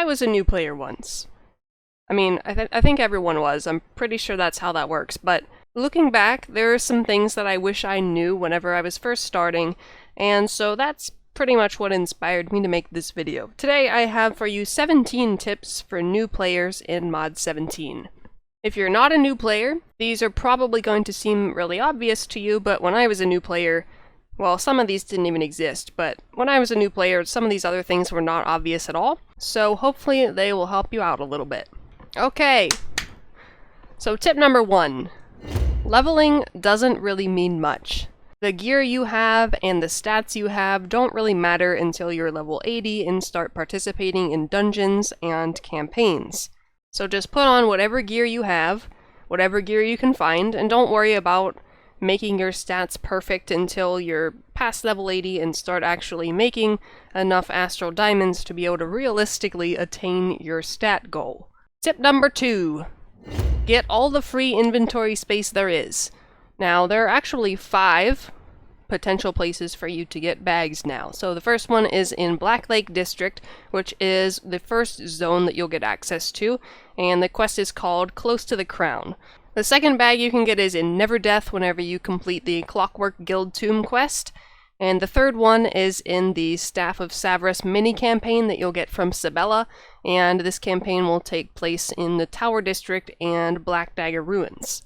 I was a new player once. I mean, I think everyone was. I'm pretty sure that's how that works, but looking back, there are some things that I wish I knew whenever I was first starting, and so that's pretty much what inspired me to make this video. Today I have for you 17 tips for new players in Mod 17. If you're not a new player, these are probably going to seem really obvious to you, but when I was a new player, well, some of these didn't even exist, but when I was a new player, some of these other things were not obvious at all, so hopefully they will help you out a little bit. Okay, so tip number 1. Leveling doesn't really mean much. The gear you have and the stats you have don't really matter until you're level 80 and start participating in dungeons and campaigns. So just put on whatever gear you have, whatever gear you can find, and don't worry about making your stats perfect until you're past level 80 and start actually making enough astral diamonds to be able to realistically attain your stat goal. Tip number 2. Get all the free inventory space there is. Now, there are actually 5 potential places for you to get bags now. So the first one is in Black Lake District, which is the first zone that you'll get access to, and the quest is called Close to the Crown. The second bag you can get is in Neverdeath whenever you complete the Clockwork Guild Tomb quest, and the third one is in the Staff of Savras mini-campaign that you'll get from Sabella, and this campaign will take place in the Tower District and Black Dagger Ruins.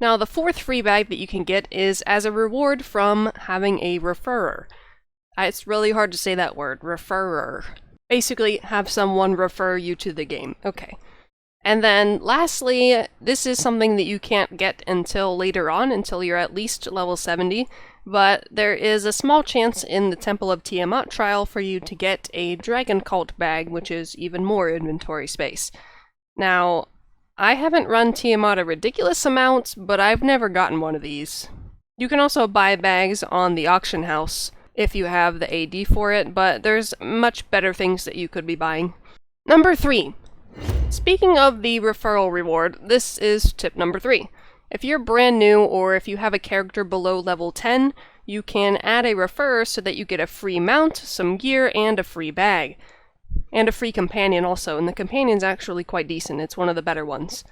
Now, the fourth free bag that you can get is as a reward from having a referrer. It's really hard to say that word, referrer. Basically, have someone refer you to the game. Okay. And then, lastly, this is something that you can't get until later on, until you're at least level 70, but there is a small chance in the Temple of Tiamat trial for you to get a Dragon Cult bag, which is even more inventory space. Now, I haven't run Tiamat a ridiculous amount, but I've never gotten one of these. You can also buy bags on the auction house if you have the AD for it, but there's much better things that you could be buying. Number 3. Speaking of the referral reward, this is tip number 3. If you're brand new or if you have a character below level 10, you can add a referrer so that you get a free mount, some gear, and a free bag. And a free companion also, and the companion's actually quite decent. It's one of the better ones.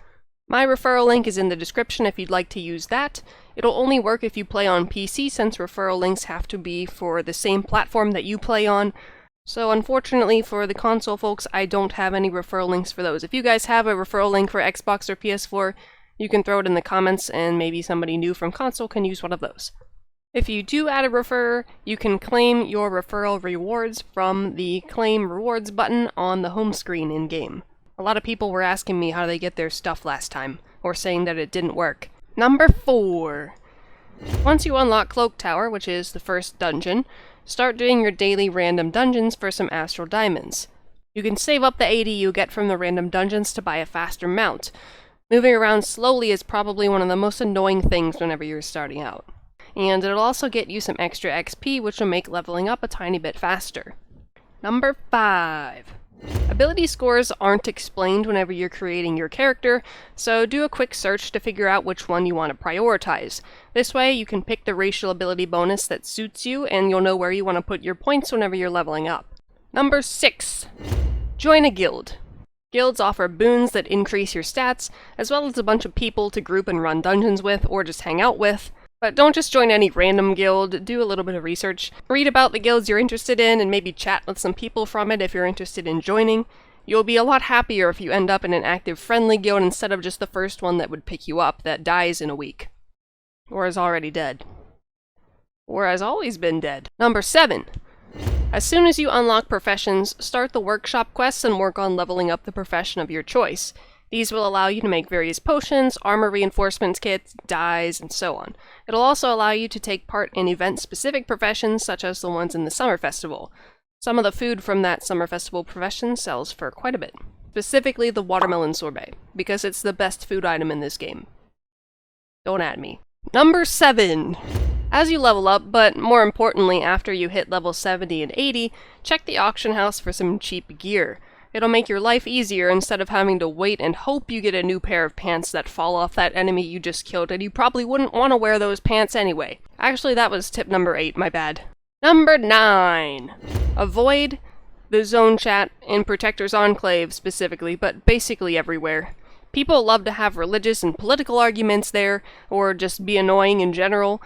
My referral link is in the description if you'd like to use that. It'll only work if you play on PC, since referral links have to be for the same platform that you play on. So unfortunately for the console folks, I don't have any referral links for those. If you guys have a referral link for Xbox or PS4, you can throw it in the comments and maybe somebody new from console can use one of those. If you do add a referrer, you can claim your referral rewards from the Claim Rewards button on the home screen in-game. A lot of people were asking me how they get their stuff last time, or saying that it didn't work. Number 4. Once you unlock Cloak Tower, which is the first dungeon, start doing your daily random dungeons for some astral diamonds. You can save up the 80 you get from the random dungeons to buy a faster mount. Moving around slowly is probably one of the most annoying things whenever you're starting out. And it'll also get you some extra XP, which will make leveling up a tiny bit faster. Number 5. Ability scores aren't explained whenever you're creating your character, so do a quick search to figure out which one you want to prioritize. This way you can pick the racial ability bonus that suits you, and you'll know where you want to put your points whenever you're leveling up. Number 6. Join a guild. Guilds offer boons that increase your stats, as well as a bunch of people to group and run dungeons with, or just hang out with. But don't just join any random guild, do a little bit of research. Read about the guilds you're interested in and maybe chat with some people from it if you're interested in joining. You'll be a lot happier if you end up in an active friendly guild instead of just the first one that would pick you up that dies in a week. Or is already dead. Or has always been dead. Number 7. As soon as you unlock professions, start the workshop quests and work on leveling up the profession of your choice. These will allow you to make various potions, armor reinforcement kits, dyes, and so on. It'll also allow you to take part in event-specific professions, such as the ones in the Summer Festival. Some of the food from that Summer Festival profession sells for quite a bit. Specifically the watermelon sorbet, because it's the best food item in this game. Don't at me. Number 7. As you level up, but more importantly after you hit level 70 and 80, check the auction house for some cheap gear. It'll make your life easier instead of having to wait and hope you get a new pair of pants that fall off that enemy you just killed, and you probably wouldn't want to wear those pants anyway. Actually, that was tip number 8, my bad. Number 9. Avoid the Zone chat in Protector's Enclave specifically, but basically everywhere. People love to have religious and political arguments there, or just be annoying in general.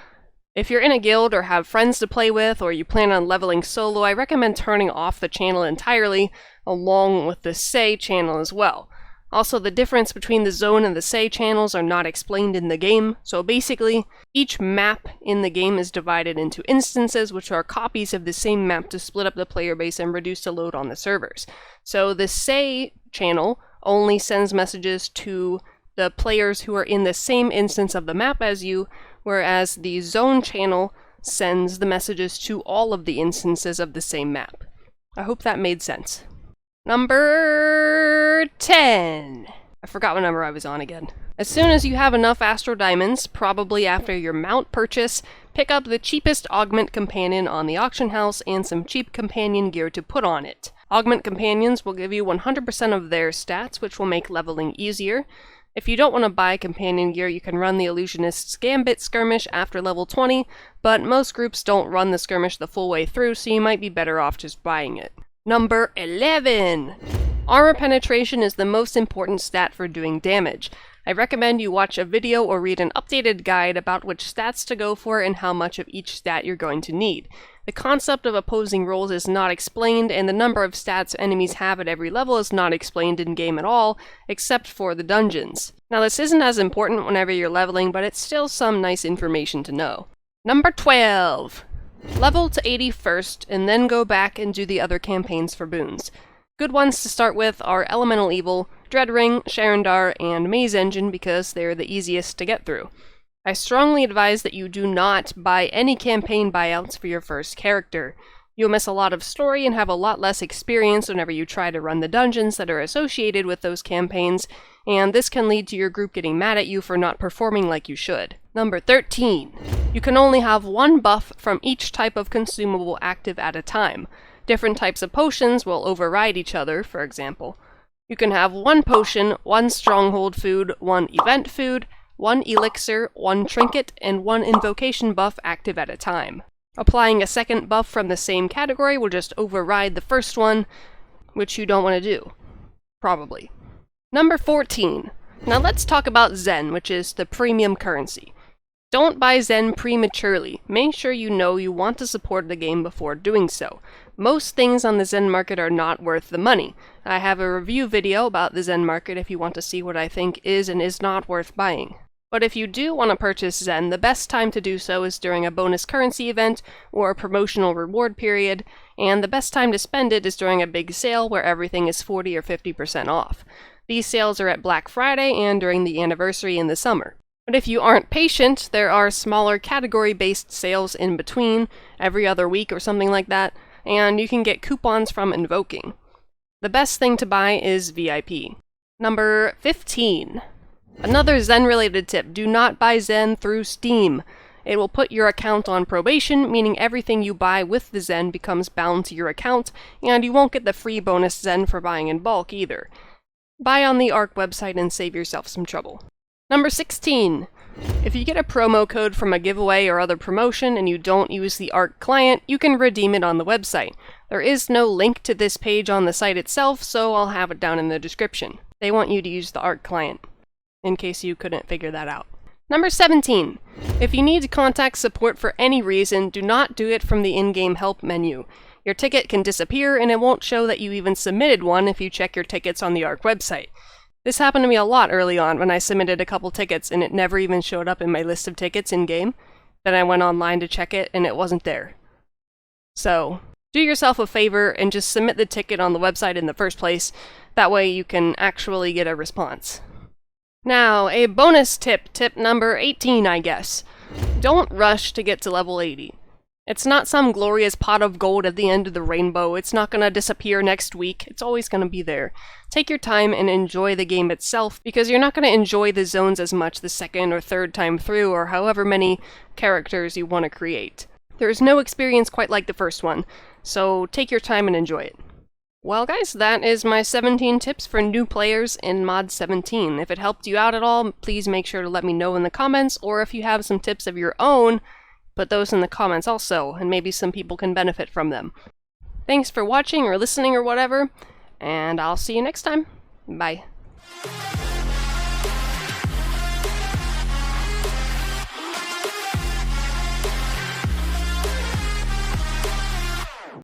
If you're in a guild or have friends to play with, or you plan on leveling solo, I recommend turning off the channel entirely, along with the Say channel as well. Also, the difference between the Zone and the Say channels are not explained in the game, so basically, each map in the game is divided into instances, which are copies of the same map to split up the player base and reduce the load on the servers. So the Say channel only sends messages to the players who are in the same instance of the map as you, whereas the Zone channel sends the messages to all of the instances of the same map. I hope that made sense. Number 10. I forgot what number I was on again. As soon as you have enough Astro Diamonds, probably after your mount purchase, pick up the cheapest Augment Companion on the auction house and some cheap companion gear to put on it. Augment Companions will give you 100% of their stats, which will make leveling easier. If you don't want to buy companion gear, you can run the Illusionist's Gambit skirmish after level 20, but most groups don't run the skirmish the full way through, so you might be better off just buying it. Number 11! Armor penetration is the most important stat for doing damage. I recommend you watch a video or read an updated guide about which stats to go for and how much of each stat you're going to need. The concept of opposing rolls is not explained, and the number of stats enemies have at every level is not explained in-game at all, except for the dungeons. Now this isn't as important whenever you're leveling, but it's still some nice information to know. Number 12! Level to 80 first, and then go back and do the other campaigns for boons. Good ones to start with are Elemental Evil, Dreadring, Sharandar, and Maze Engine because they're the easiest to get through. I strongly advise that you do not buy any campaign buyouts for your first character. You'll miss a lot of story and have a lot less experience whenever you try to run the dungeons that are associated with those campaigns, and this can lead to your group getting mad at you for not performing like you should. Number 13. You can only have one buff from each type of consumable active at a time. Different types of potions will override each other, for example. You can have one potion, one stronghold food, one event food, one elixir, one trinket, and one invocation buff active at a time. Applying a second buff from the same category will just override the first one, which you don't want to do. Probably. Number 14. Now let's talk about Zen, which is the premium currency. Don't buy Zen prematurely. Make sure you know you want to support the game before doing so. Most things on the Zen market are not worth the money. I have a review video about the Zen market if you want to see what I think is and is not worth buying. But if you do want to purchase Zen, the best time to do so is during a bonus currency event or a promotional reward period, and the best time to spend it is during a big sale where everything is 40 or 50% off. These sales are at Black Friday and during the anniversary in the summer. But if you aren't patient, there are smaller category-based sales in between, every other week or something like that, and you can get coupons from invoking. The best thing to buy is VIP. Number 15. Another Zen-related tip, do not buy Zen through Steam. It will put your account on probation, meaning everything you buy with the Zen becomes bound to your account, and you won't get the free bonus Zen for buying in bulk either. Buy on the ARC website and save yourself some trouble. Number 16. If you get a promo code from a giveaway or other promotion and you don't use the ARC client, you can redeem it on the website. There is no link to this page on the site itself, so I'll have it down in the description. They want you to use the ARC client, in case you couldn't figure that out. Number 17. If you need to contact support for any reason, do not do it from the in-game help menu. Your ticket can disappear and it won't show that you even submitted one if you check your tickets on the ARC website. This happened to me a lot early on when I submitted a couple tickets and it never even showed up in my list of tickets in-game. Then I went online to check it and it wasn't there. So, do yourself a favor and just submit the ticket on the website in the first place. That way you can actually get a response. Now, a bonus tip, tip number 18, I guess. Don't rush to get to level 80. It's not some glorious pot of gold at the end of the rainbow. It's not gonna disappear next week. It's always gonna be there. Take your time and enjoy the game itself, because you're not gonna enjoy the zones as much the second or third time through, or however many characters you want to create. There is no experience quite like the first one, so take your time and enjoy it. Well guys, that is my 17 tips for new players in Mod 17. If it helped you out at all, please make sure to let me know in the comments, or if you have some tips of your own, put those in the comments also, and maybe some people can benefit from them. Thanks for watching or listening or whatever, and I'll see you next time. Bye.